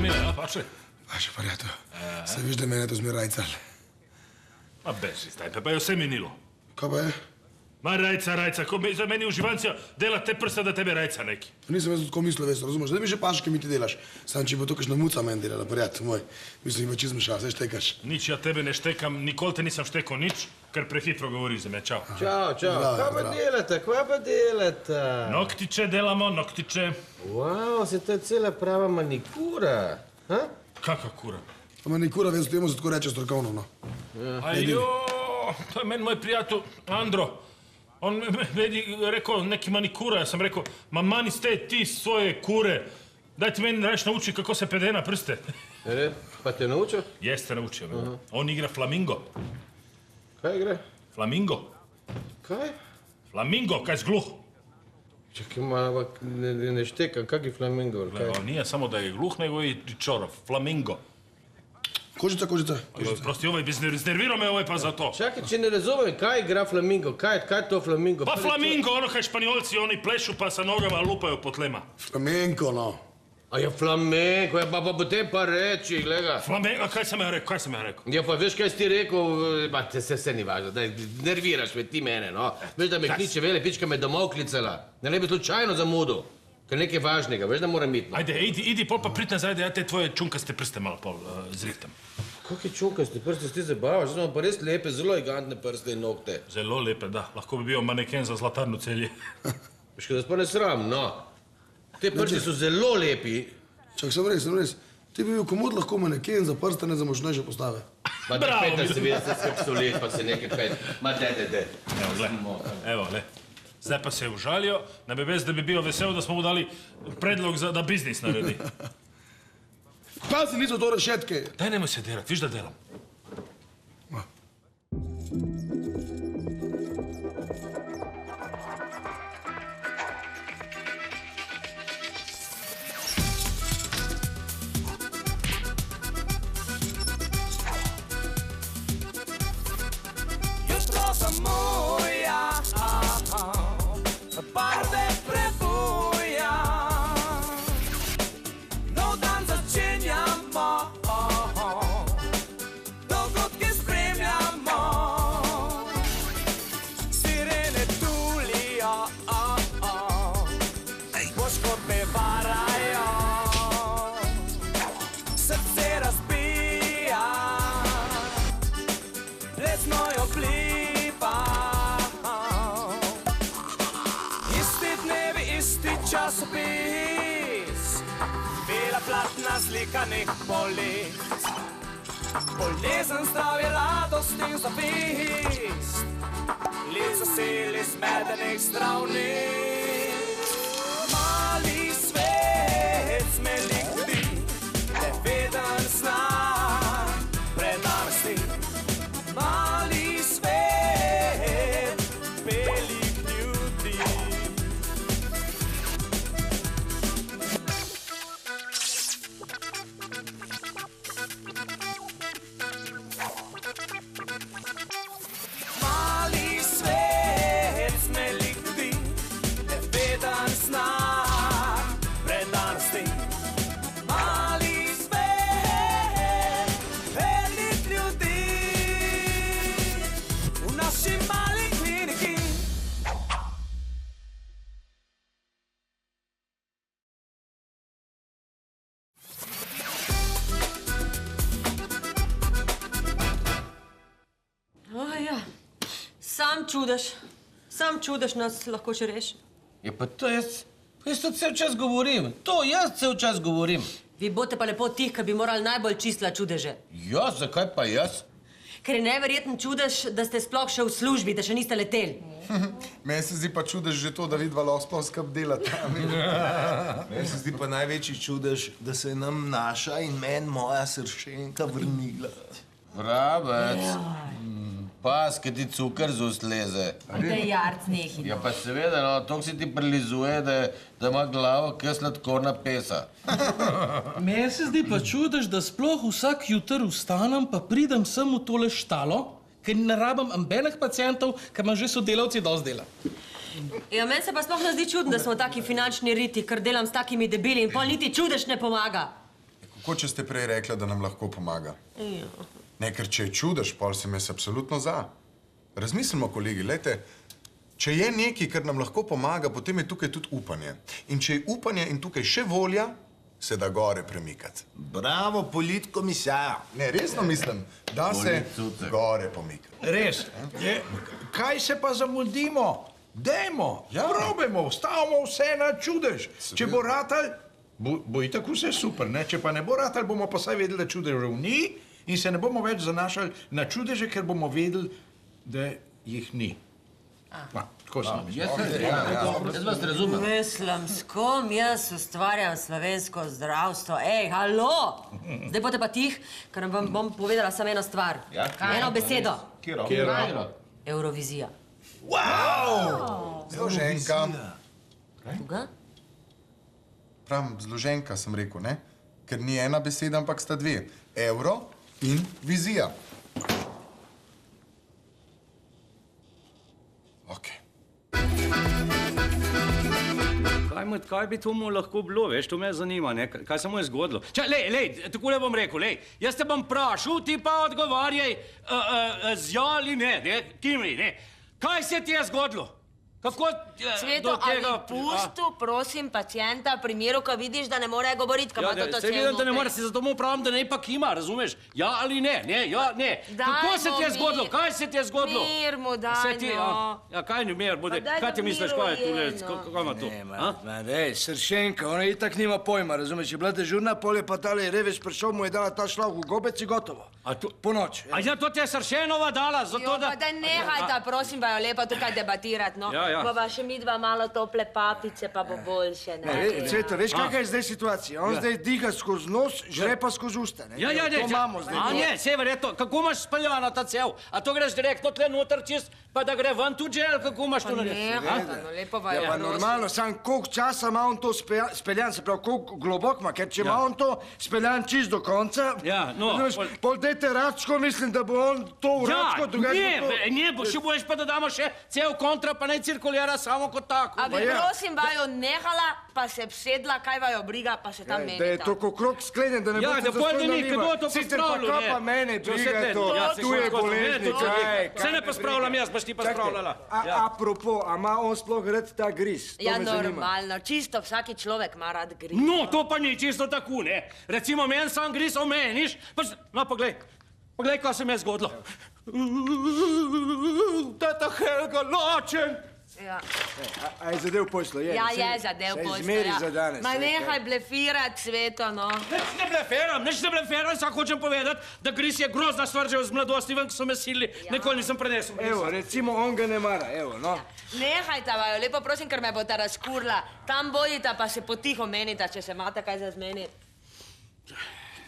mine, ja, pače. Pače, prijatelj, se viš, da mene to zmer rajcal. Ma beži, zdaj pa je vse minilo. Kaj pa je? Ma rajca, ko za meni uživancija dela te prste, da tebe rajca neki. Nisem jaz tako mislil, veš, razumeš, da mi že paške mi ti delaš. Sam, če bo to kakšna muca meni delala, prijatelj moj. Mislim, ima čizme šal, saj štekaš. Nič, ja tebe ne štekam, nikoli te nisem štekal nič, ker prehitro govori za me, čau. Čau, kaj pa delate? Noktiče delamo, noktiče. Wow, se to je cela prava manikura, ha? Kakva kura? Manikura, veš, temu se tako reče strokovno, no. Ajo, to je meni moj prijatelj Andro. On meni rekao neki manikura, ja sam rekao, ma mani ste ti svoje kure, daj ti meni radiš nauči kako se pede na prste. Pa te naučio? Jeste naučio, on igra flamingo. Kaj igra? Flamingo. Kaj? Flamingo, kaj zgluh. Čekaj malo, ne štekam, kak je flamingo? Nije samo da je gluh, nego i čorov. Flamingo. Kožica. Prosti, ovaj bi iznervirao me ovaj pa za to. Čakaj, če ne razumem, kaj igra flamingo? Kaj je to flamingo? Pa flamingo, ono kaj španjolci, oni plešu pa sa nogama lupaju po tlema. Flamenko, no. A je flamenko, pa potem pa reči, gledaj. Flamenko, kaj sam ja rekao? Ja, pa veš, kaj si ti rekel, ma, se ni važno, da nerviraš me ti mene, no. Veš, da me kliče vele pička me domov klicala, da ne bi slučajno zamudil. Ker nekaj važnega, veš, da moram iti. Ajde, idi pol pa prit nazaj, da ja te tvoje čunkaste prste malo pol zrihtam. Kakve čunkaste prste, ti zabavaš? Zdaj imam pa res lepe, zelo elegantne prste in nokte. Zelo lepe, da. Lahko bi bil maneken za zlatarno celje. Veš, kaj da se pa ne sram, no. Te prste so zelo lepi. Čak, sem res. Ti bi bil komod lahko maneken za prstane za močnejše postave. Ma da peta se vidi, skak so let, pa se nekaj pet. Ma de. Evo, le. Zdaj pa se je užalio, da bi bio vesel, da smo mu dali predlog da biznis naredi. Pazi, niso to rešetke. Daj nemoj se delat, viš da delam. Jutro sam moja, barve prebuja, nov dan začenjamo, dogodke spremljamo, sirene tulijo, poškodbe varajo, srce razbija, plesno jo pliva. Časopis, bela platna slikanih polic, bolezen, zdravje, radost in zavist, lica sili smedenih zdravnic. Mali svet smelih ljudi, neveden znak predanosti. Mali svet belih ljudi. Mali svet smelih ljudi, neveden znak predanosti. Mali svet belih ljudi v naši mali kliniki. Sam čudež nas lahko še reši. Ja, pa to jaz to cel čas govorim. To jaz cel čas govorim. Vi boste pa lepo tih, ki bi morali najbolj čistila čudeže. Ja, zakaj pa jaz? Ker je neverjeten čudež, da ste sploh še v službi, da še niste leteli. Meni se zdi pa čudež že to, da vidva lahko sploh skup delata. Meni se zdi pa največji čudež, da se je nam naša in meni moja sršenka vrnila. Vrabec. Pas, kaj ti cukr z ust leze. Da je jarc nehi. Ja, pa seveda, no, toliko se ti prilizuje, da ima glavo kaj sladkorna pesa. Meni se zdi pa čudež, da sploh vsak jutr vstanem pa pridem sem v tole štalo, ker ne rabim ambenih pacientov, ker imam že sodelavci dosti dela. Ja, meni se pa sploh ne zdi čudno, da smo taki finančni riti, ker delam s takimi debili in pol niti čudež ne pomaga. Kako če ste prej rekla, da nam lahko pomaga? Ne, ker če je čudež, pol sem jaz absolutno za. Razmislimo, kolegi, lejte, če je nekaj, kar nam lahko pomaga, potem je tukaj tudi upanje. In če je upanje in tukaj še volja, se da gore premikati. Bravo, politkomisar. Ne, resno mislim, da se gore pomikati. Res. Kaj se pa zamudimo? Dajmo, probajmo, stavimo vse na čudež. Če bo ratal, bo itak vse super, ne? Če pa ne bo ratal, bomo pa saj vedeli, da čudežev ni in se ne bomo več zanašali na čudeže, ker bomo vedeli, da jih ni. Tako sem mislil. Jaz vas razumem. Mislim, s kom jaz ustvarjam slovensko zdravstvo? Ej, halo! Zdaj bote pa tih, ker vam bom povedala samo eno stvar. Eno besedo. Kjero? Eurovizija. Zloženka. Koga? Pravim, zloženka sem rekel, ne? Ker ni ena beseda, ampak sta dve. Euro in vizija. Okej. Kaj bi to mu lahko bilo, veš, to me zanima, ne? Kaj se mu je zgodilo? Takole bom rekel, jaz te bom vprašal, ti pa odgovarjaj z ja ali ne, Kimi, ne? Kaj se ti je zgodilo? Kako Cveto, ali pustu, prosim, pacienta v primeru, ko vidiš, da ne more govoriti, ko ima to cel vidim, da ne more, se zato mu pravim, da ne pa kima, razumeš? Ja ali ne, ja, ne. Kako se ti je zgodilo? Kaj se ti je zgodilo? Mir mu dajmo. Ja, kaj ni mir, bude? Kaj ti misliš, kaj je tule, kako ima to? Dej, Sršenka, ona itak nima pojma, razumeš? Je bila dežurna, pol je pa tale revež prišel, mu je dala ta šlah v gobec in gotovo. Po noč. A ja, to ti je Sršenova dala, zato da... Jo, pa daj nehajta, prosim, vajo lepo tukaj debatirati, no. Bova še midva malo tople papice, pa bo boljše, ne? Cveto, veš, kakaj je zdaj situacija? On zdaj diha skozi nos, žre pa skozi usta, ne? Ja, to imamo zdaj. A ne, Sever, kako imaš speljana ta cev? A to greš direktno tle noter čist, pa da gre ven tudi žel, kako imaš to narediti? No, lepo vajo, ja, pa normalno, sam koliko časa ima on to speljan, se pravi, koliko globok ima, ker če ima on to speljan čist do konca, pol dajte račko, mislim, da bo on to v račko, ne, še boš pa da damo še cev kontra, pa ne cirkulira samo kot tako. A bi prosim vajo nehala, pa se vsedla, kaj vajo briga, pa se tam menita. Da je to ko krok sklenjen, da ne bo se zastojno naliva. Sicer pa kaj pa mene briga to, tu je bolezni, kaj. Se ne pa spravljam jaz, baš ti pa spravljala. Apropo, a ima on sploh rad ta gris? Ja, normalno, čisto vsaki človek ima rad gris. No, to pa ni čisto tako, ne. Recimo, meni sam gris omeniš, no, poglej, kaj se mi je zgodilo. Teta Helga, lačen. A je zadev pošlo, je? Ja, je zadev pošlo, ja. Zmeri za danes. Ma nehaj blefirati, Cveto, no. Nič ne blefiram, samo hočem povedati, da gris je grozna stvar že iz mladosti, ven, ko so me silili, nikoli nisem prenesel. Evo, recimo, on ga ne mara, evo, no. Nehajta, vajo, lepo prosim, ker me bosta razkurla. Tam bodita, pa se potiho menita, če se imate kaj za zmeniti.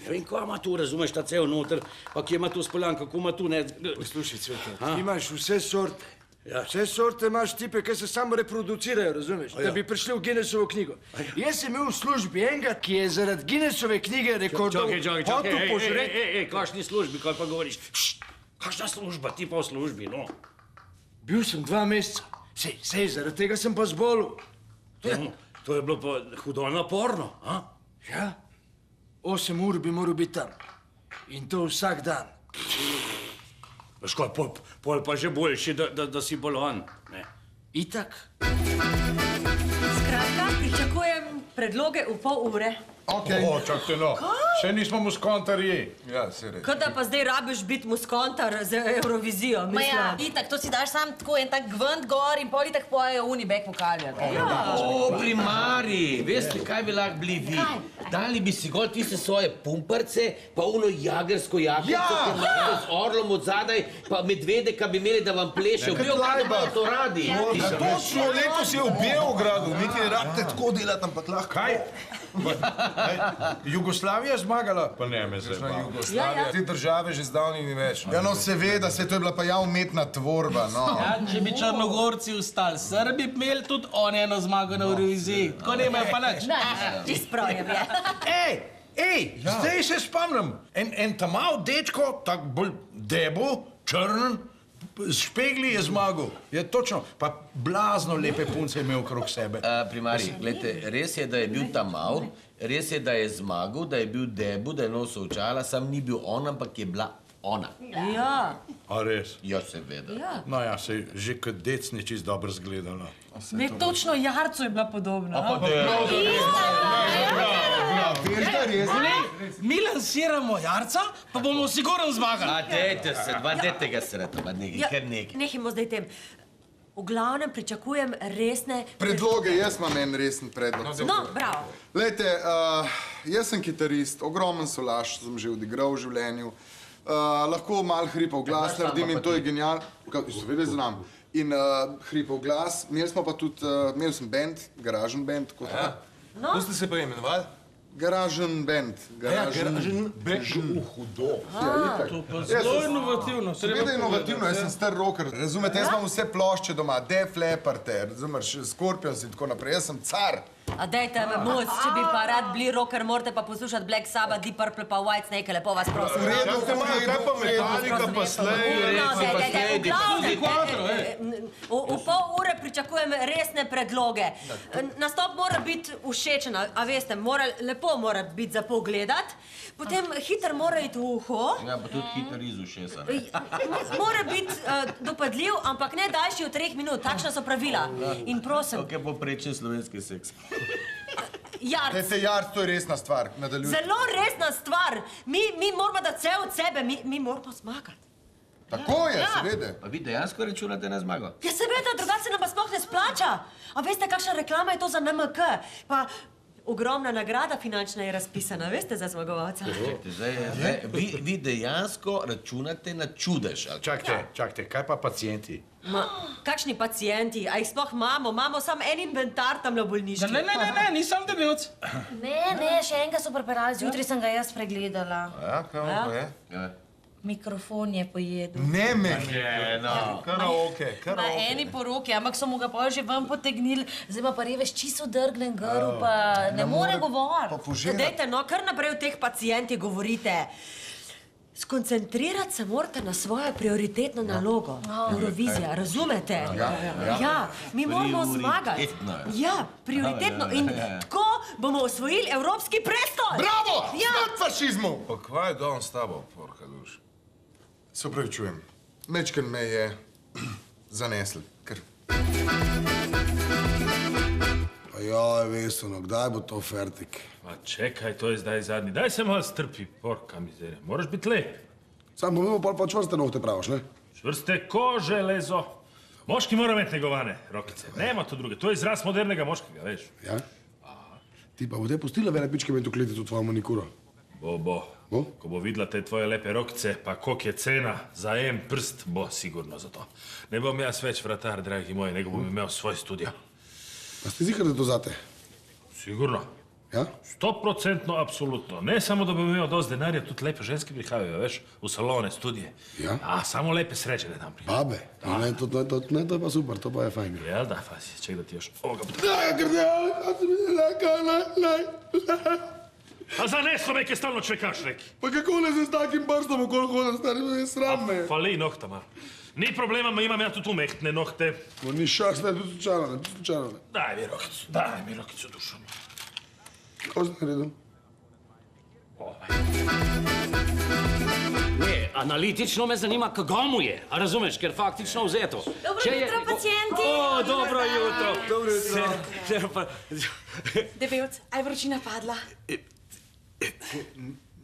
Ne vem, kaj ima tu, razumeš, ta cel noter, pa kje ima tu spoljan, kako ima tu, ne... Poslušaj, Cveto, ti imaš vse sorte. Vse sorte imaš tipe, ki se samo reproducirajo, razumeš, da bi prišli v Guinnessovo knjigo. Jaz sem imel v službi enega, ki je zaradi Guinnessove knjige rekordov hotel požreti. Kakšni službi, kaj pa govoriš? Kakšna služba, ti pa v službi, no. Bil sem 2 meseca. Sej, zaradi tega sem pa zbolel. To je bilo pa hudo naporno, a? Ja. 8 ur bi moral biti tam. In to vsak dan. Veš kaj, pol pa že boljši, da si bolan, ne? Itak. Skratka, pričakujem predloge v pol ure. Okej. Čakajte, no. Še nismo muskontarji. Ja, se reči. Kot da pa zdaj rabiš biti muskontar za Eurovizijo, Ma ja, mislim. itak, to si daš sam tako en tak gvant gor in pol itak pojejo Unibek vokalja. O, primari, veste, kaj bi lahko bili vi? Dali bi si gol tiste svoje pumparce, pa uno jagersko jagerco, ki imajo z orlom od zadaj, pa medvede, ki bi imeli, da vam plešejo. Beograd imajo to radi. Točno, letos je v Beogradu, mi ti rabite tako delati, ampak lahko. Kaj? Jugoslavija zmagala? Pa ne, me zdaj pa. Jugoslavija, te države že zdavni ni več. Ja, no, seveda, to je bila pa ja umetna tvorba, no. Ja, če bi Črnogorci ustali, Srbi bi imeli tudi oni eno zmago na Euroviziji. Tako nemajo pa nič. Čist prav je bil. Ej, zdaj se spomnim. En tamal dečko, tak bolj debel, črn, s špegli je zmagal. Je točno, pa blazno lepe punce je imel okrog sebe. Primari, gledajte, res je, da je bil tam mal, Res je, da je zmagal, da je bil debu, da je nosil očala, sam ni bil on, ampak je bila ona. Ja. A res? Ja, seveda. Ja. No ja, se že kot dec ni čist dobro zgledala. Ne, točno Jarcu je bila podobna. Veš, da res? Mi lansiramo Jarca, pa bomo sigurno zmagali. A dejte se, dejte ga sreta, kar nekaj. Nehajmo zdaj tem. V glavnem pričakujem resne... Predloge, jaz imam en resen predlog. No, bravo. Lejte, jaz sem kitarist, ogromen solaž sem že odigral v življenju. Lahko malo hripav glas naredim in to je genial. Seveda znam. In hripav glas. Imeli smo pa tudi, imel sem band, garažen band. Kako ste se pa imenovali? Garažen band. Garažen band. Hudo. To pa zelo inovativno. Seveda inovativno, jaz sem star rocker. Razumete, jaz imam vse plošče doma, Def Leppard, razumeš, Scorpions in tako naprej. Jaz sem car. A dajte me moc, če bi pa rad bili rocker, morate pa poslušati Black Sabbath, Deep Purple pa White Snake, lepo vas prosim. V redu, kaj pa Metallica pa Slade? V pol ure pričakujem resne predloge. Nastop mora biti všečen, a veste, lepo mora biti za pogledat, potem hiter mora iti v uho. Ja, pa tudi hiter iz ušesa. Mora biti dopadljiv, ampak ne daljši od 3 minut, takšna so pravila. In prosim. Kako je poprečen slovenski seks? Jarc. Dajte, Jarc, to je resna stvar. Nadaljujte. Zelo resna stvar. Mi moramo dati vse od sebe, mi moramo zmagati. Tako je, seveda. Pa vi dejansko računate na zmago? Ja, seveda, drugače se nam pa sploh ne splača. A veste, kakšna reklama je to za NMK? Pa ogromna nagrada finančna je razpisana, veste, za zmagovalca. Vi dejansko računate na čudež. Čakajte, kaj pa pacienti? Kakšni pacienti? A jih sploh imamo? Imamo samo en inventar tam na bolniški. Ne, nisem debelc. Ne, še enega so preparali, zjutraj sem ga jaz pregledala. Ja, kaj pa je? Mikrofon je pojedel. Ne me! Karaoke. Na eni poroki, ampak so mu ga pol že ven potegnili, zdaj pa reveš čisto drglen grl, pa ne more govoriti. Dajte, no, kar naprej o teh pacientih govorite. Skoncentrirati se morate na svojo prioritetno nalogo. Eurovizija, razumete? Ja, mi moramo zmagati. Ja, prioritetno. In tako bomo osvojili evropski prestol. Bravo! Smrt fašizmu! Pa kva je dom s tabo, porka duš? Se upravičujem. Mečken me je zanesl. Joj, Vesno, kdaj bo to fertik? Ma čekaj, to je zdaj zadnji. Daj se malo strpi, porka mizerija. Moraš biti lep. Sam bomo pa čvrste nohte praviš, ne? Čvrste ko železo. Moški mora imeti negovane rokice. Nema to druge. To je izraz modernega moškega, veš. Ja? Ti pa bo te pustila vele pičke med ukleti v tvojo manikuro? Bo. Ko bo videla te tvoje lepe rokice, pa koliko je cena za en prst, bo sigurno za to. Ne bom jaz več vratar, dragi moji, nego bom imel svoj studio. Pa ste zihar, da to zate? Sigurno. Ja? 100%, apsolutno. Ne samo, da bom imel dosti denarja, tudi lepe ženske prihajajo, veš, v salone, studije. Ja? A, samo lepe sreče, da tam prihajajo. Babe? Ne, to je pa super, to pa je fajn. Jel da, Fasi, ček da ti još ovoga... A zaneslo me, kaj stalno čekaš, neki. Pa kako ne se s takim prstom okolo hodam, stari, me sram me. Fali nohta, malo. Ni problema, imam ja tu umehtne nohte. No ni šak, stari, tu slučajno. Daj mi rokicu, dušo. Kako si naredil? Ne, analitično me zanima, kako mu je. A razumeš, ker faktično vzeto. Dobro jutro, pacienti! O, dobro jutro. Dobro jutro. Debelc, a je vročina padla?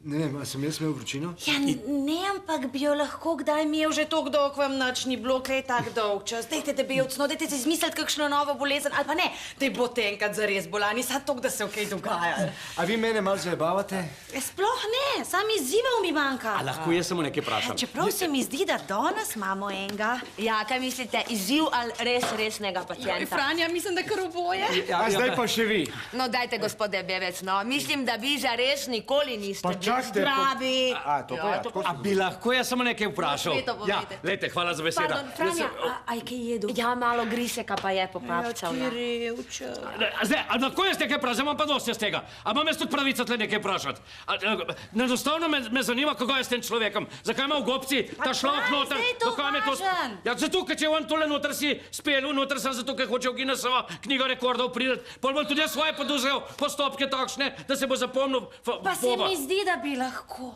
Ne vem, a sem jaz imel vročino? Ja, ne, ampak bi jo lahko kdaj imel že toliko dolg, vam nič ni bilo, kaj tak dolg čas. Dajte, debelc, no, dajte si izmisliti kakšno novo bolezen, ali pa ne, daj bote enkrat zares bolani, sad toliko, da se v kaj dogaja. A vi mene malo zajebavate? Sploh ne, sam izzivov mi manjka. A lahko jaz samo nekaj vprašam? Čeprav se mi zdi, da danes imamo enega. Ja, kaj mislite, izziv ali resnega pacienta? Franja, mislim, da kar oboje. A zdaj pa še vi. No, dajte, gospode Bevec, no. Mislim, da vi zares nikoli niste bili Zahte. Zdravi. A, to pa ja. A bi lahko jaz samo nekaj vprašal? Sveto Ja, povejte. lejte, hvala za besedo. Pardon, Franja, aj kaj jedu? Ja, malo griseka pa je popapčal. Ja, Zdaj, a lahko jaz nekaj vprašam, imam pa dosti jaz tega. A imam jaz tudi pravico tle nekaj vprašati? Enostavno me zanima, kako je s tem človekom. Zakaj ima v gobci ta šloh noter? zdaj to Zakaj me to... važen? Ja, zato, ker če on tole noter si spelil, noter sem zato, ker hoče v Guinnessovo knjigo rekordov priti. Pol bom tudi jaz svoje poduzel postopke takšne, da se bo zapomnil Pa se mi zdi, da bi lahko.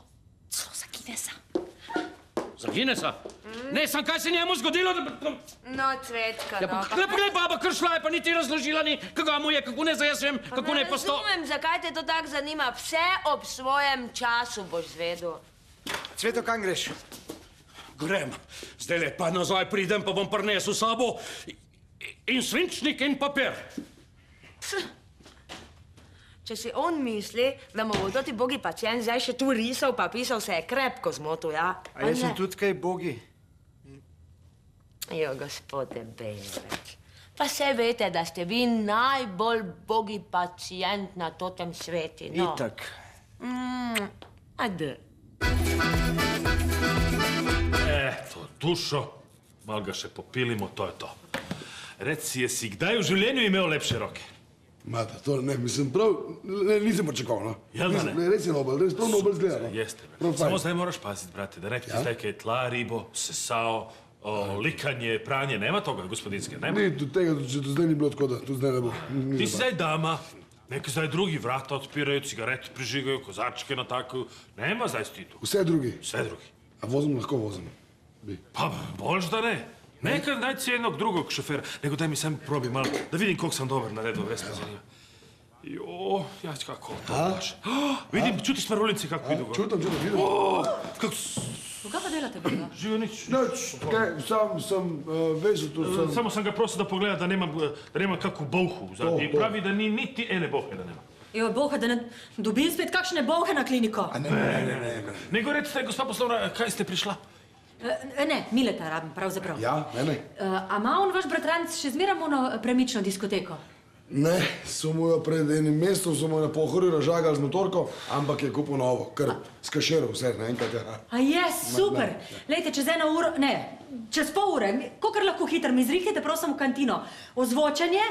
Celo za Guinnessa. Za Guinnessa? Ne, sem kaj se njemu zgodilo? No, Cvetka, Ja, no. pa poglej, baba, kar šla je, pa niti razložila ni, kako mu je, kako ne, zdaj jaz vem, kako ne posto... Razumem, zakaj te to tako zanima. Vse ob svojem času boš zvedel. Cveto, kam greš? Grem, zdaj pa nazaj pridem, pa bom prinesel s sabo in svinčnik in papir. Če si on misli, da mu bo toti bogi pacient zdaj še tu risal pa pisal, se je krepko zmotil, ja? A jaz sem tudi kaj bogi. Jo, gospode Belec. Pa se veste, da ste vi najbolj bogi pacient na totem sveti, no? Itak. Ajde. Eto, dušo, malo ga še popilimo, to je to. Reci, jesi kdaj v življenju imel lepše roke? Mata, to ne, mislim, prav, ne, nisem pričakoval, no. Jel da ne? Res je nobel, res prav nobel zgleda, no. Jeste, Prav samo fajn. zdaj moraš paziti, brate, da ne ti zdaj kaj tla, ribo, sesao, likanje, pranje, nema toga, gospodinske, nema? Ni, do tega, če do zdaj ni bilo tako, da tu zdaj ne bo. Ti si zdaj dama, neki zdaj drugi vrata odpirajo, cigarete prižigajo, kozarčke natakuju, nema zdaj si ti tu. Vse drugi. Vse drugi. A vozim lahko vozim. Pa boljš da ne. Nekaj daj si jednog drugog šofera, nego daj mi sam probi malo, da vidim koliko sam dobar na redu, res me zanima. Jo, ja kako to baš. Vidim, čutiš na rulici kako idu gore. Čutam, vidim. Kako Kaj pa delate vi? živo nič. Noč, kaj, sam sem vezal tu, sam... Samo sam ga prosil da pogleda da nema kakvu bolhu u zadnji. I pravi da ni niti ene bolhe da nema. Jo, boha, da ne dobim spet kakšne bolhe na kliniko. Ne. Nego recite, gospa poslovna, kaj ste prišla? Ne, Mileta rabim, pravzaprav. Ja, ne. A ima on vaš bratranec še zmeraj ono premično diskoteko? Ne, so mu jo pred enim mestom, so mu jo na pohorju razžagali z motorko, ampak je kupil novo, kar skašeral vse naenkrat. Ja. A je, super. Lejte, čez eno uro, ne, čez pol ure, kakor lahko hitro mi zrihtite, prosim, v kantino. Ozvočanje,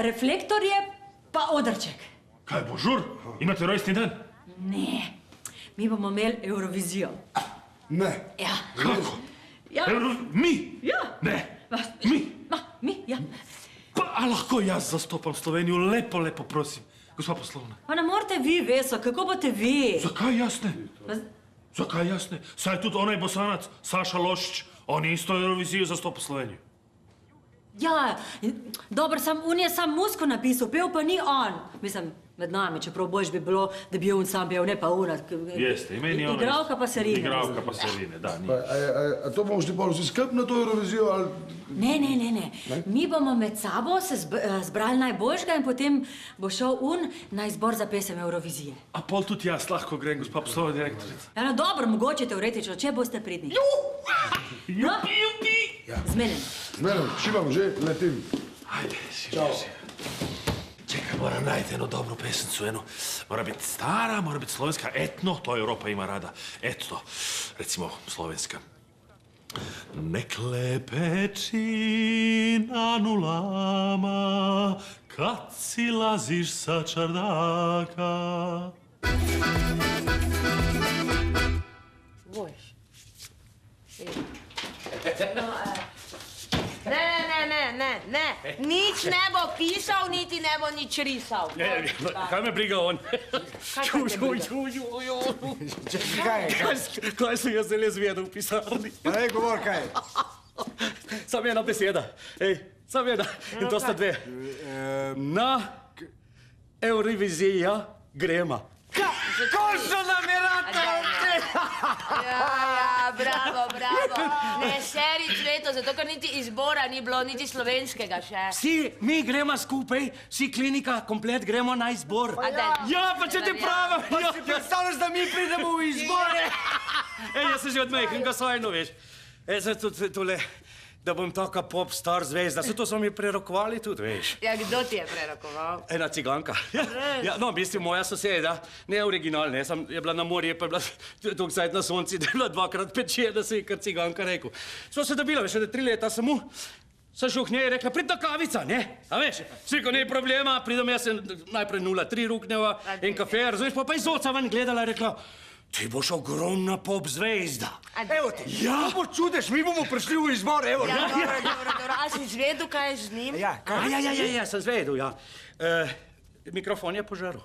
reflektorje, pa odrček. Kaj bo žur? Imate rojstni dan? Ne, mi bomo imeli Eurovizijo. Ne. Ja. Kako? Ja. Mi? Ja. Ne. Mi? Mi, ja. Pa, a lahko jaz zastopam Slovenijo? Lepo, lepo prosim. Gospa poslovna. Pa ne morate vi, Veso, kako boste vi? Zakaj jaz ne? Zakaj jaz ne? Saj tudi onaj Bosanac, Saša Lošić, on je isto Euroviziju zastopal Sloveniju. Ja, dobro, on je sam musko napisal, pel pa ni on. Mislim, med nami, čeprav boljš bi bilo, da bi on sam pel, ne pa ona. Jeste, i meni je ona... Igralka pa se rine. Igralka pa se rine, da, ni. A to bomo šli pa vsi skrb na to Eurovizijo, ali... Ne. Mi bomo med sabo se zbrali najboljšega in potem bo šel na izbor za pesem Eurovizije. A pol tudi jaz lahko grem, gospa poslovna direktorica. Ja, no dobro, mogoče teoretično, če boste pridni. Jupi! Zmenem, šibam že, letim. Ajde, šibam. Čekaj, moram najti eno dobro pesnicu, mora biti stara, mora biti slovenska, etno, to Evropa ima rada, etno, recimo slovenska. Nek lepe čina nulama, kad si laziš sa čardaka. Bojiš. Ne. Nič ne bo pisal, niti ne bo nič risal. Kaj me briga on? Kaj sem jaz zdaj zvedel v pisarni? Pa ne govor, kaj? Sam ena beseda. Sam ena. In to sta dve. Na Eurovizija grema. Košo namerate? Ja, bravo. Ne, seri Cveto, zato ker niti izbora ni bilo, niti slovenskega še. Vsi mi gremo skupaj, vsi klinika, komplet gremo na izbor. Ja, pa če ti pravim. Pa si predstavljaš, da mi pridemo v izbore? Jaz sem že od majhnega svojno, veš. Zdaj tole da bom taka pop star zvezda. Se to so mi prerokovali tudi, veš. Ja, kdo ti je prerokoval? Ena ciganka. Ja, no, mislim, moja soseda, ne original, ne, je bila na morju, pa je bila toliko cajt na sonci, da je bila 2x peče, da se je kar ciganka rekel. Smo se dobila, veš, da 3 leta samo. Sem šel k njej in rekla, pridna kavica, ne? A veš, sviko, ne problema, pridem jaz najprej 0,3 rukneva in kafe, razumeš, pa iz oca ven gledala in rekla, ti boš ogromna pop zvezda. Evo te, ja. Bo čudež, mi bomo prišli v izbor, evo. Ja, dobro. A si zvedel, kaj je z njim? Ja, sem zvedel, ja. Mikrofon je požaril.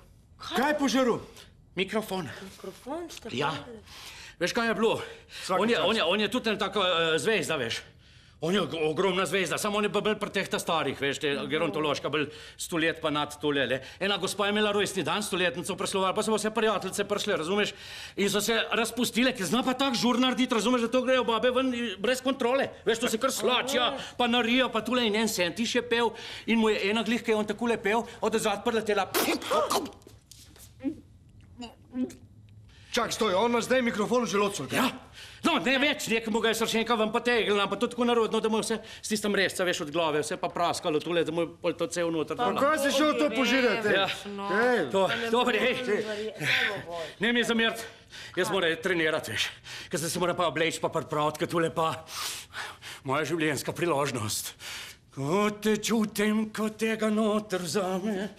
Kaj je požaril? Mikrofon. Mikrofon ste Ja. Veš, kaj je bilo? On je tudi taka zvezda, veš. On je ogromna zvezda, samo on je pa bolj pretehta starih, veš, te gerontološka, bolj 100 let pa nad tole, le. Ena gospa je imela rojstni dan, 100-letnico preslovala, pa so vse prijateljice prišle, razumeš? In so se razpustile, ker zna pa tak žur narediti, razumeš, da to grejo babe ven brez kontrole. Veš, to se kar slačja, pa narijo, pa tule in en sentiš je pel in mu je ena glih, ki je on takole pel, od odzad priletela. Čak, stoj, on ima zdaj mikrofon v želodcu. Ja. No, ne več, nekemu ga je sršenka ven potegnila, pa to tako narodno, da mu vse s tistem resca, veš, od glave, vse pa praskalo tule, da mu je pol to cel noter. Pa kaj si šel to požirati? Ja. Dobre, hej. Ne mi zameriti. Jaz moram trenirati, veš. Ker se moram pa obleči, pa pripraviti, ker tule pa moja življenjska priložnost. Ko te čutim, ko tega noter vzame.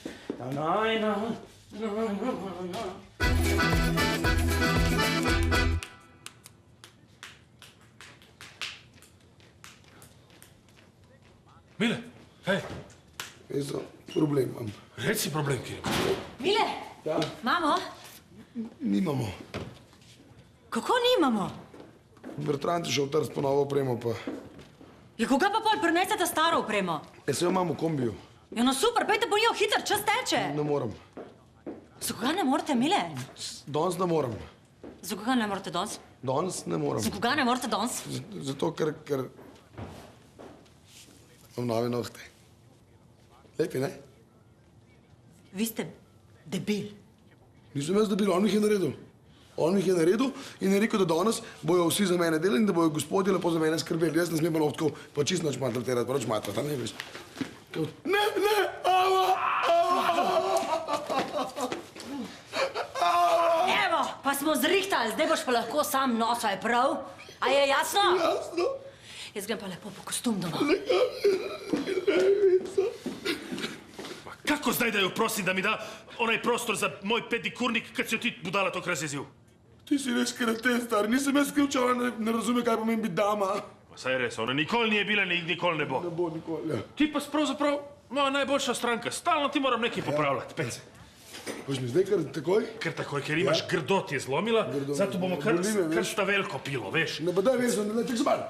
Mile, hej. Ezo, problem imam. Reci problem, ki je. Mile, Ja, imamo? nimamo. Kako nimamo? Bertrand je šel trst po novo opremo, pa... Ja, koga pa pol prinesete staro opremo? Se jo imam v kombiju. Ja, no super, pejte po njo hitro, čas teče. Ne moram. Za koga ne morete, Mile? Danes ne moram. Za koga ne morete danes? Danes ne moram. Za koga ne morete danes? Zato, ker... Imam nove nohte. Lepi, ne? Vi ste debil. Nisem jaz debil, on mi jih je naredil. On mi jih je naredil in je rekel, da danes bojo vsi za mene delali in da bojo gospodje lepo za mene skrbeli. Jaz ne smem pa nohtkov, pa čist noč maltretirati, pa noč matrati, ne veš. Ne, Evo, pa smo zrihtali, zdaj boš pa lahko sam nosa, je prav? A je jasno? Jasno. Jaz grem pa lepo po kostum doma. Kako zdaj da jo prosim, da mi da onaj prostor za moj pedikurnik, kad si jo ti budala tok razjezil? Ti si res kreten, star. Nisem jaz kriv, če ona ne razume, kaj pomeni biti dama. Saj je res, ona nikoli nije bila, nikoli ne bo. Ne bo nikoli, ja. Ti pa pravzaprav moja najboljša stranka. Stalno ti moram nekaj popravljati, pece. Boš mi zdaj kar takoj? Ker takoj, ker imaš grdot je zlomila, zato bomo kar stavelko pilo, veš. Ne, pa daj vezno, ne, ček se mal.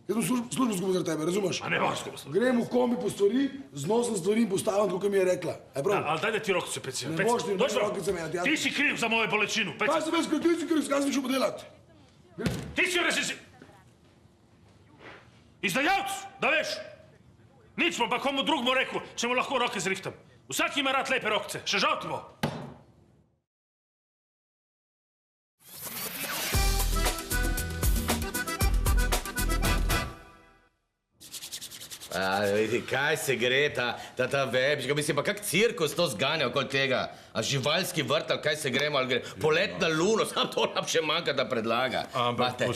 Jaz bom službo zgubil zaradi tebe, razumeš? A ne moraš službo zgubil. Grem v kombi po stvari, znosim stvari in postavim, kako mi je rekla. Ali daj da ti rokice, peci. Ne boš ti rokice menjati. Ti si kriv za mojo bolečinu, peci. Kaj sem jaz kriv, ti si kriv, kaj sem šel podelati? Ti si res izdajalc, da veš. Nič pa komu drugmu rekel, če mu lahko roke zrihtam. Vsak ima rad lepe rokice, še žal ti bo. Vidi, kaj se gre, ta vebička, mislim, pa kak cirkus to zganja okoli tega? A živalski vrt, ali kaj se gremo, ali gre? Polet na luno, sam to nam še manjka, da predlaga. Ampak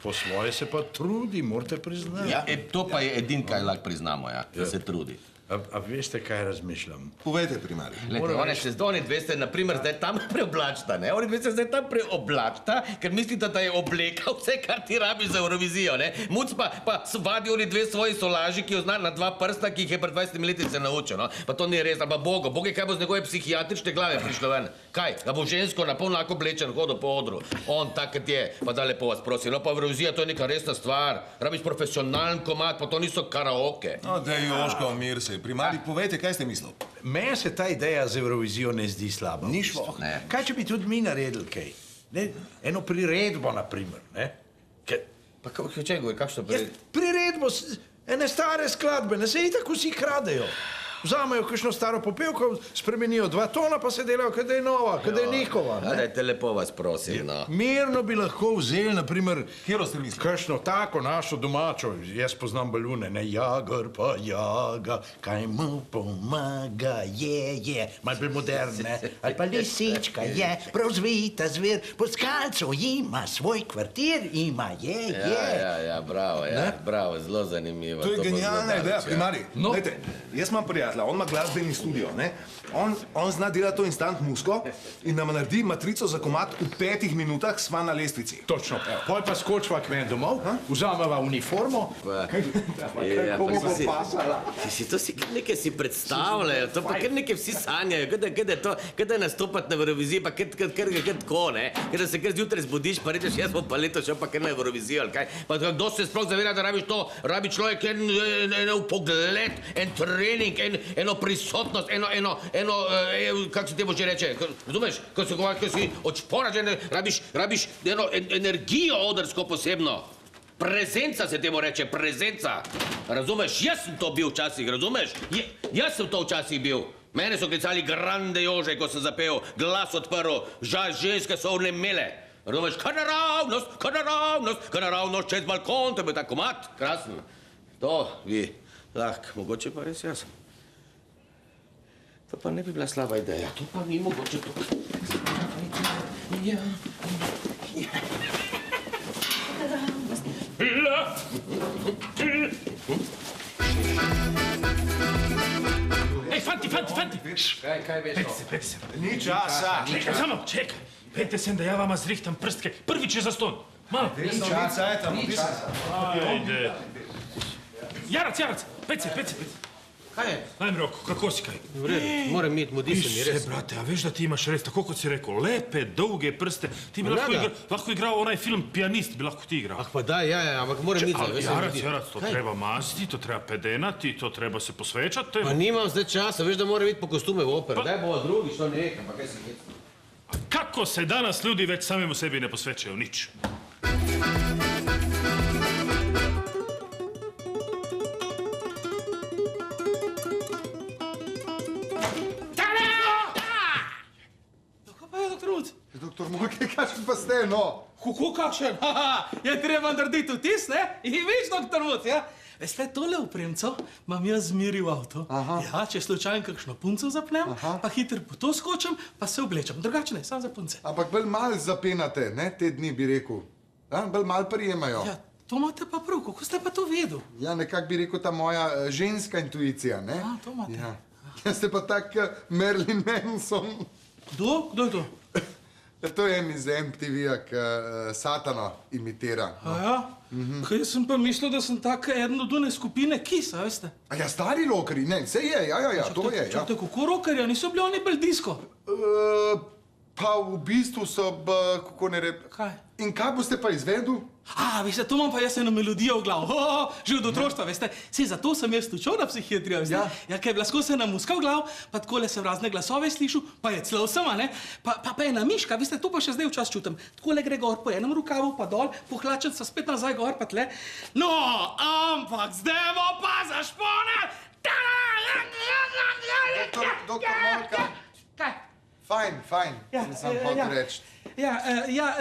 po svoje se pa trudi, morate priznati. Ja, to pa je edin, kaj lahko priznamo, ja, da se trudi. A veste, kaj razmišljam? Povejte, primarij. Glede, one še oni dve ste, naprimer, zdaj tam preoblačita, ne? Oni dve ste zdaj tam preoblačita, ker mislite, da je obleka vse, kar ti rabiš za Eurovizijo, ne? Muc pa vadi oni dve svoji solaži, ki jo zna na 2 prsta, ki jih je pred 20 leti se naučil, no? Pa to ni res, ali pa Bog je kaj bo z njegove psihiatrične glave prišlo ven? Kaj? Da bo žensko na polnako oblečen hodil po odru? On tak, kot je, pa da lepo vas prosim. No, pa Eurovizija, to je neka resna stvar. Rabiš profesionalen komad, pa to niso karaoke. No, daj, Joško, mir se. Primarij, povejte, kaj ste mislili? Meni se ta ideja z Eurovizijo ne zdi slaba. Ni šlo. Kaj, če bi tudi mi naredili kaj? Eno priredbo, naprimer, ne? Pa če govori, kakšno priredbo? Priredbo, ene stare skladbe, ne se itak vsi kradejo. vzamejo kakšno staro popevko, spremenijo 2 tona, pa se delajo, kada je nova, kada je njihova. Dajte lepo vas prosim, no. Mirno bi lahko vzeli, naprimer, Kjero ste mislili? kakšno tako našo domačo, jaz poznam balune, ne, jagar pa jaga, kaj mu pomaga, je, malo bolj moderne, ali pa lisička je, prav zvita zver, po skalcu ima svoj kvartir, ima, Ja, bravo, zelo zanimivo. To je genialna ideja, primarij. No. Glejte, jaz imam prijatelja, on ima glasbeni studio, ne? On zna delati to instant muziko in nam naredi matrico za komad v 5 minutah, sva na lestvici. Točno. Pol pa skočva k meni domov, vzameva uniformo. Komu bo pasala? To si kar nekaj si predstavljajo, to pa kar nekaj vsi sanjajo, kada nastopati na Euroviziji, pa kar tako, ne? Kada se kar zjutraj zbudiš, pa rečeš, jaz bom pa letos šel pa kar na Eurovizijo, ali kaj? Pa kdo se sploh zavira, da rabiš to? Rabi človek en pogled, en trening, eno prisotnost, kako se temu že reče, razumeš? Ko si od špora že rabiš eno energijo odrsko posebno. Prezenca se temu reče, prezenca. Razumeš? Jaz sem to bil včasih, razumeš? Jaz sem to včasih bil. Mene so klicali Grande Jože, ko sem zapel, glas odprl, ženske so vnemele. Razumeš? Kar naravnost čez balkon, to je bil tak komad, krasen. To bi lahko, mogoče pa res jaz. To pa ne bi bila slaba ideja, to pa ni mogoče to. Ej, fanti! Kaj veš? Peti se. Ni časa. Samo, čekaj. Pejte sem, da ja vama zrihtam prstke. Prvič je zaston. Malo. Ni časa. Ajde. Jarac, peti se. Kaj je? Daj mi roko, kako si kaj? V redu, moram iti, mudi se mi, res. Brate, a veš da ti imaš res, tako kot si rekel, lepe, dolge prste. Ti bi lahko igral onaj film Pijanist, bi lahko ti igral. Ah pa daj, ampak moram iti. Jarac, to treba maziti, to treba pedenati, to treba se posvečati. Pa nimam zdaj časa, veš da moram iti po kostume v oper. Daj bo drugi, što ne rekam, pa kaj se hecam. Kako se danas ljudi već samim u sebi ne posvećaju nič? Doktor Molke, kakšen pa ste, no? Kako kakšen? Je treba narediti vtis, ne? In viš, doktor Vuc, ja? Veste, tole opremco imam jaz zmeri v avto. Ja, če slučajno kakšno punco zapnem, pa hitro po to skočim, pa se oblečem. Drugače ne, samo za punce. Ampak bolj malo zapenate, ne, te dni bi rekel. Bolj malo prijemajo. Ja, to imate pa prav, kako ste pa to vedel? Ja, nekako bi rekel ta moja ženska intuicija, ne? To imate. Ja. Ja, ste pa tak Marilyn Manson. Kdo? Kdo je to? To je en iz MTV-ja, ki Satana imitira. A ja? Kaj sem pa mislil, da sem tak eden od one skupine Kiss, a veste? A ja, stari rokeri, ne, vse je, ja, to je, ja. Čakajte, kako rokerja, niso bili oni bolj disko? Pa v bistvu so, kako ne rep... Kaj? In kaj boste pa izvedel? A, veste, to imam pa jaz eno melodijo v glavu. Že od otroštva, veste. Sej, zato sem jaz učil na psihiatrijo, veste. Ja, ker je bila skozi ena muska v glav, pa takole sem razne glasove slišal, pa je celo sama, ne. Pa ena miška, veste, to pa še zdaj včas čutim. Takole gre gor po enem rukavu, pa dol, pohlačen se spet nazaj gor, pa tle. No, ampak zdaj bo pa zašponal! Doktor Molka. Kaj? Fajn, sem hotel reči. Ja,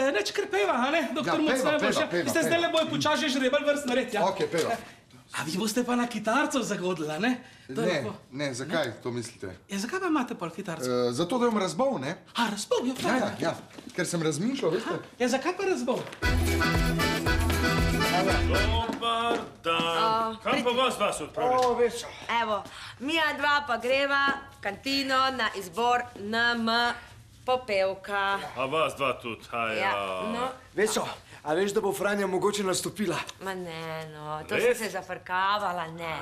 neč kar peva, a ne, doktor Muc, najboljše. Veste, zdaj le bojo počas že žrebal vrstno red, ja. Ok, peva. A vi boste pa na kitarco zagodili, a ne? Ne, zakaj to mislite? Ja, zakaj pa imate pol kitarco? Zato, da bom razbol, ne? A, razbol, ja, fajn. Ja, ker sem razmišljal, veste? Ja, zakaj pa razbol? Dobar dan. Kam pa vas se odpravili? Evo, mija dva pa greva v kantino na izbor NM popevka. A vas dva tudi, Ja, no. Veso, a veš, da bo Franja mogoče nastopila? Ma ne, no, to sem se zafrkavala, ne.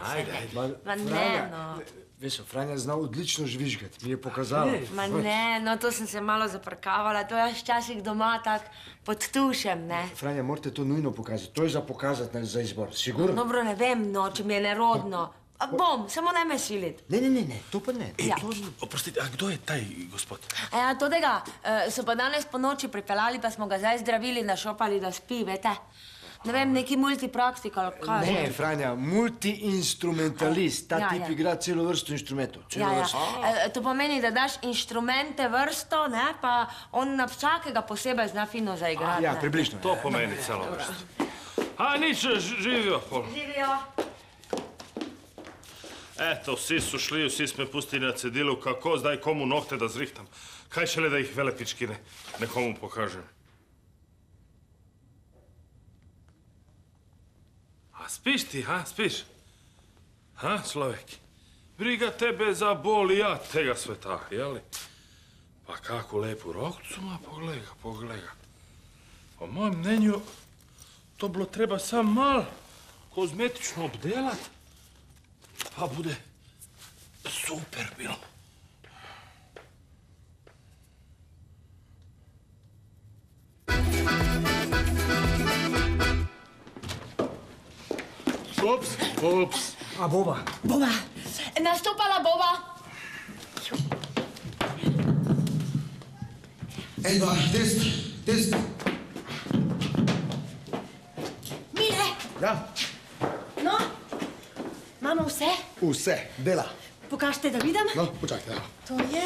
Ma ne, no. Veso, Franja zna odlično žvižgati, mi je pokazala. Ma ne, no, to sem se malo zafrkavala, to jaz včasih doma tak pod tušem, ne. Franja, morate to nujno pokazati, to je za pokazati, ne za izbor, sigurno? Dobro, ne vem, no, če mi je nerodno. A bom, samo ne me siliti. Ne, to pa ne. Ja. Oprostite, a kdo je taj gospod? Ja, tega so pa danes po noči pripeljali, pa smo ga zdaj zdravili, našopali, da spi, vete. ne vem, neki multipraktik ali kaj. Ne, Franja, multiinstrumentalist. Ta Ja, tip ja. igra celo vrsto inštrumentov. Celo vrsto. To pomeni, da daš inštrumente vrsto, ne, pa on na vsakega posebej zna fino zaigrati. Ja, ne. približno. To pomeni celo vrsto. A nič, živijo pol. Živijo. Eto, vsi su šli, vsi smo pustili na cedilu, kako zdaj komu nohte da zrihtam. Kaj šele da ih velepički nekomu pokažem. A spiš ti, ha, spiš? Ha, človek? Briga tebe za bol i ja tega sveta, jeli? Pa kako lepu rokcu ima, pogledaj ga. Po mojem mnenju, to bilo treba sam mal kozmetično obdelat, pa bude super bilo. Ups. A Boba? Boba, nastopala Boba. En, dva, test. Mile, Ja, no, imamo vse? vse, dela. Pokažite, da vidim. No, počakaj, evo. To je.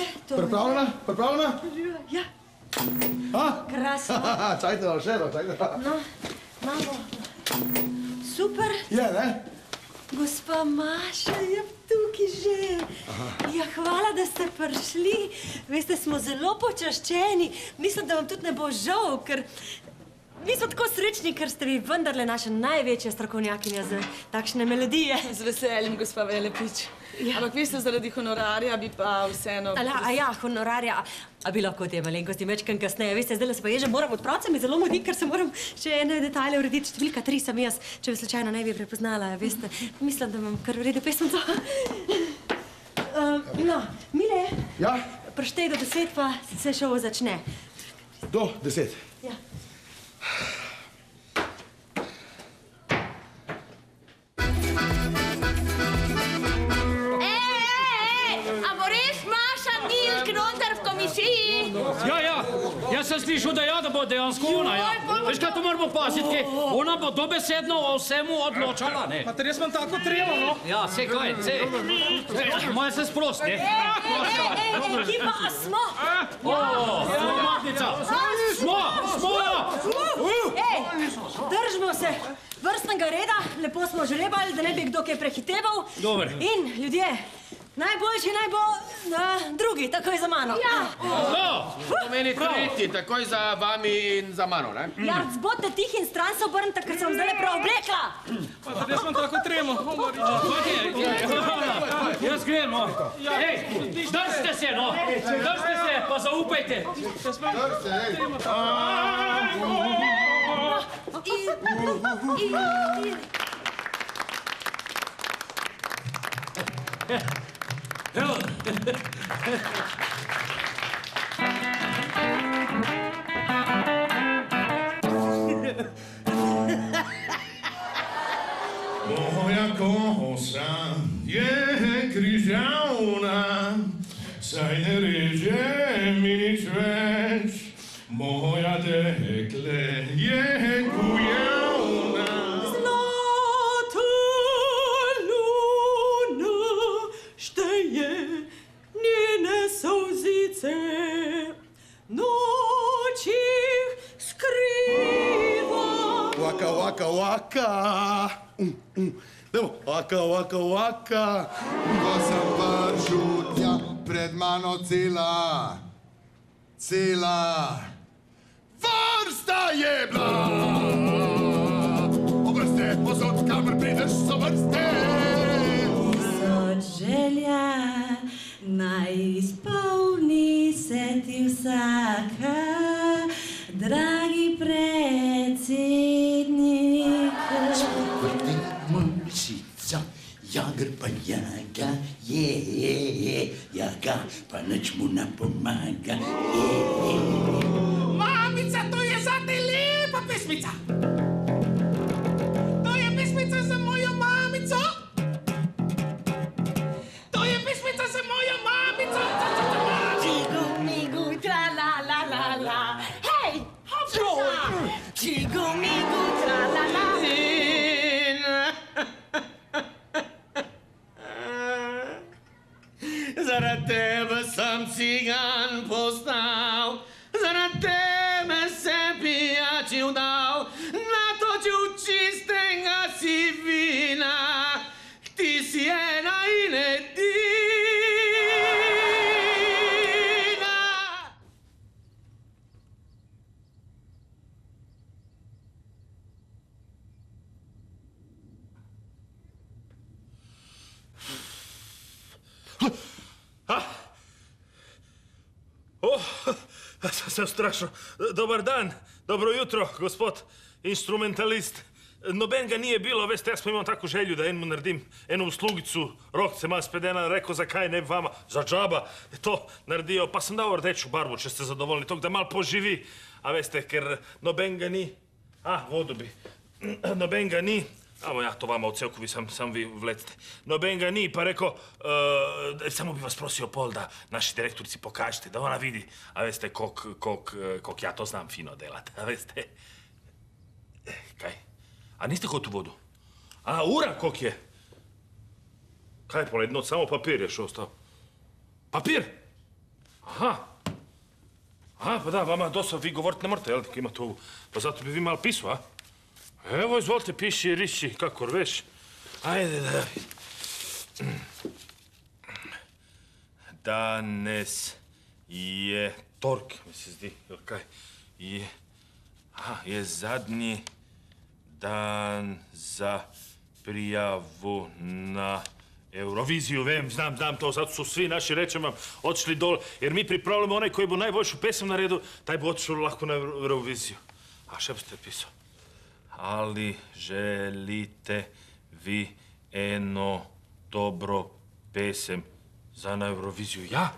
Pripravljena? Ja, Ha? krasno. Čajte, še eno, čajte. No, imamo. Super. Je, ne? Gospa Maša je tukaj že. Ja, hvala, da ste prišli. Veste, smo zelo počaščeni. Mislim, da vam tudi ne bo žal, ker mi smo tako srečni, ker ste vi vendarle naša največja strokovnjakinja za takšne melodije. Z veseljem, gospa Velepič. Ampak vi ste zaradi honorarja, bi pa vseeno... Ja, honorarja. A bi lahko te malenkosti mečkam kasneje. Veste, zdaj se pa je že moram odpraviti, se mi zelo mudi, ker se moram še ene detajle urediti. Številka 3 sem jaz, če bi slučajno ne bi prepoznala, veste. Mislim, da imam kar v redu pesmico. No, Mile, Ja, preštej do 10, pa se šov začne. do 10. Ja. A bo res Maša Milk noter v komisiji? Ja, jaz sem slišal, da bo dejansko ona, ja. Veš, kaj to moramo paziti, kaj? Ona bo dobesedno o vsemu odločala, ne? Pa res imam tako tremo, no? Ja, sej kaj, sej. Moja se sprost, ne? Ekipa, a smo? Smo, Magnica! Smo! Držimo se vrstnega reda, lepo smo žrebali, da ne bi kdo kaj prehiteval. Dober. In ljudje, najboljši naj bo drugi, takoj za mano. To pomeni tretji, takoj za vami in za mano, ne? Jarc, bodite tihi in stran se obrnite, ker sem vam zdaj preoblekla. Pa res imam tako tremo. Jaz grem, no. Ej, držite se, no. Držite se, pa zaupajte. Evo. Moja kosa je križavna, saj ne reže mi nič več. Moja dekle je kujavna. Zlata luna šteje njene solzice, noči skriva. Waka. Dajmo, waka. Ko sem prišel tja, pred mano cela vrsta je bila. Obrste, posod, kamor prideš, so vrste. Od želja naj izpolni se ti vsaka, dragi predsednik. Jagr pa jaga, jaga, pa nič mu ne pomaga, Mamica, to je zate lepa pesmica. To je pesmica za mojo mamico. To je pesmica za mojo mamico. Čigu, migu, tra la la la la. Hej, hopsa! Čigu, migu, tra la la sem strašno. Dobar dan, dobro jutro, gospod instrumentalist. Noben ga nije bilo, veste, jaz pa imam tako želju, da enemu naredim eno uslugicu, rok se malo spedena, rekel, zakaj ne vama, za džaba to naredijo, pa sem dal rdeču barvu, če ste zadovoljni, tok da malo poživi, a veste, ker noben ga ni, vodu bi, noben ga ni, ja, to vama v celku, sam vi vlecite, noben ga ni, pa rekel, samo bi vas prosio pol, da naši direktorici pokažete, da ona vidi, a veste, kok ja to znam fino delat, a veste, kaj? A niste hotu vodu? Ura kok je? Kaj je poledno? Samo papir je še ostao. Papir? Aha, pa da, vama dosta, vi govoriti ne morate, jel, imate ovu. Pa zato bi vi malo pisao, a? Evo, izvolite, piši, riši, kakor veš. Ajde, da... Danes je tork, mi se zdi, jel kaj? Je zadnji... dan za prijavu na Euroviziju, vem, znam to, zato su svi naši, rečem vam, odšli dol, jer mi pripravljamo onaj koji bo najboljšu pesem naredu, taj bo odšao lahko na Euroviziju. A šta biste pisao? Ali želite vi eno dobro pesem za na Euroviziju? Ja?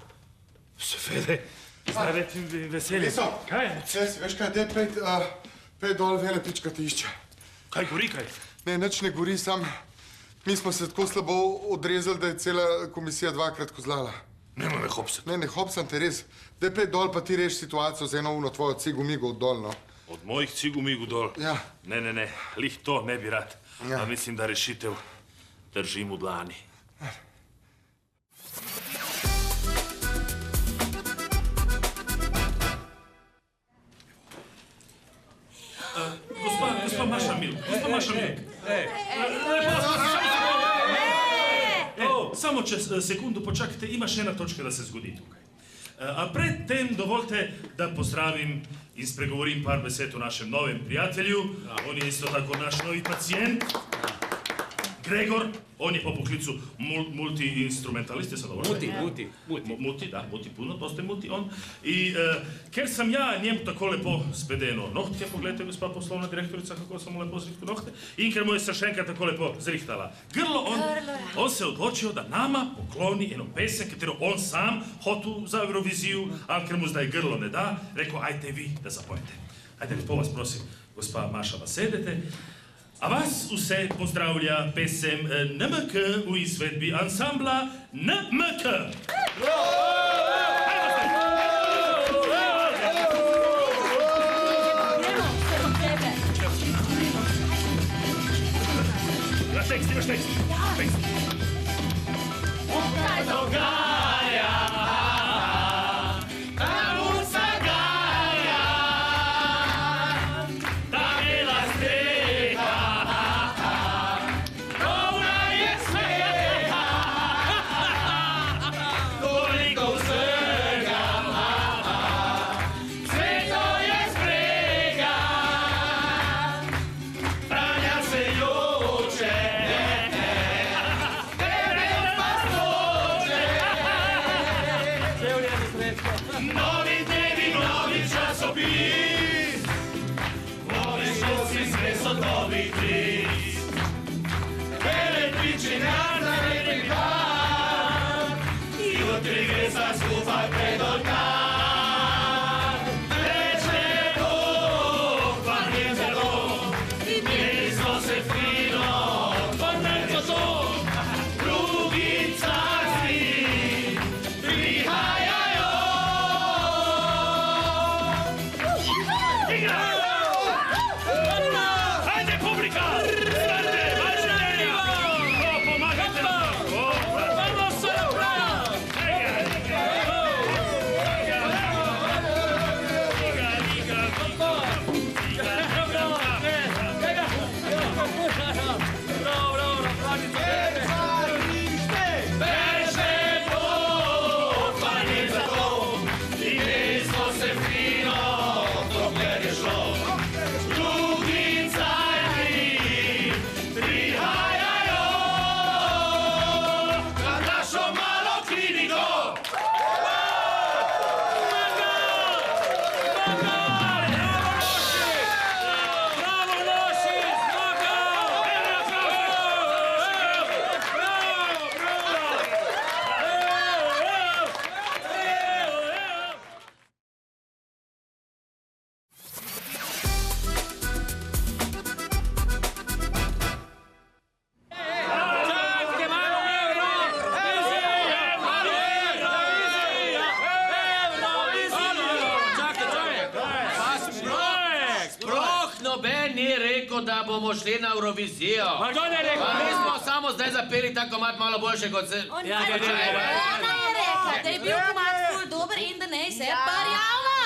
Svede, znadete mi veselje. Liso, kaj je? Cesi, veš kaj, gdje pet dol vele pička tišče. Kaj gori, kaj? Ne, nič ne gori, sam mi smo se tako slabo odrezali, da je cela komisija dvakrat kozlala. Nemo me hopsati. Ne hopsam te res. Daj pet dol, pa ti reši situacijo z eno tvojo cigu-migu od dol, no. Od mojih cigu-migu dol? Ja. Ne, lih to ne bi rad. A mislim, da rešitev držim u dlani. Gospa Maša Milk. Samo sekundu počakajte, ima še ena točka da se zgodi tukaj. A pred tem dovolite da pozdravim in spregovorim par besed o našem novem prijatelju. On je isto tako naš novi pacijent. Gregor, on je po poklicu multi-instrumentalist, je sad dobro? Multi, puno, dosta je multi on. I ker sam ja njemu tako lepo spedeno nohtje, pogledajte gospa poslovna direktorica kako sam mu lepo zrihtu nohte, in ker mu je Sršenka tako lepo zrihtala grlo, on se odločio da nama pokloni eno pesem, katero on sam hotu za Euroviziju, ali ker mu zdaj grlo ne da, rekao, ajte vi da zapojete. Ajde, lepo vas prosim, gospa Maša, vas sedete. A vas vse pozdravlja pesem NMK v izvedbi ansambla NMK. Imaš tekst. Kaj dogaja? noben ni rekel, da bomo šli na Eurovizijo. Pa kdo ne rekel? Pa mi smo samo zdaj zapeli ta komad malo boljše kot se... Ona je rekla, da je bil komad ful dober in da ne se parjava.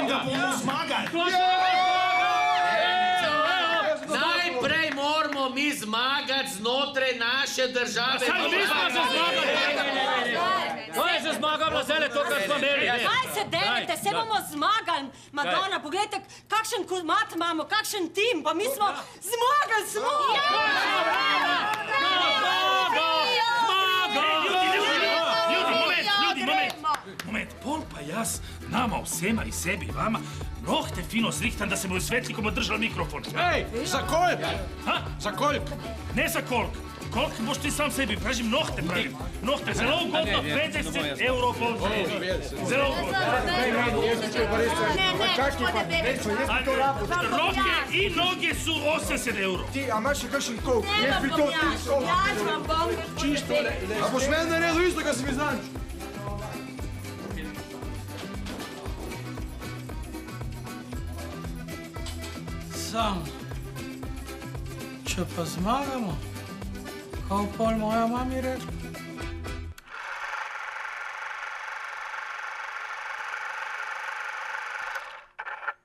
In da bomo zmagali. Najprej moramo mi zmagati znotraj naše države. Saj mi smo se zmagali. To je že zmagalo zdaj to, kar smo imeli. Kaj se delite, se bomo zmagali. Madonna, pogledajte, kakšen komad imamo, kakšen tim, pa mi smo zmagali, smo! Moment, pol pa jaz, nama vsema i sebi i vama, nohte fino zrihtam da se boju svetli ko bo držala mikrofon. Ej, za koliko? Ha? Za koliko? Ne za koliko. Koliko boš ti sam sebi, pražim nohte pravim. Nohte, zelo ugodno, 50 euro bol zelo ugodno. Roke i noge su 80 euro. Ti, a imaš še kakšen kol? Nema pomjaš, jaz vam bom. Čisto, a boš meni naredil isto, kar si mi znaš? Sam, če pa zmagamo, kao pol moja mami rekla.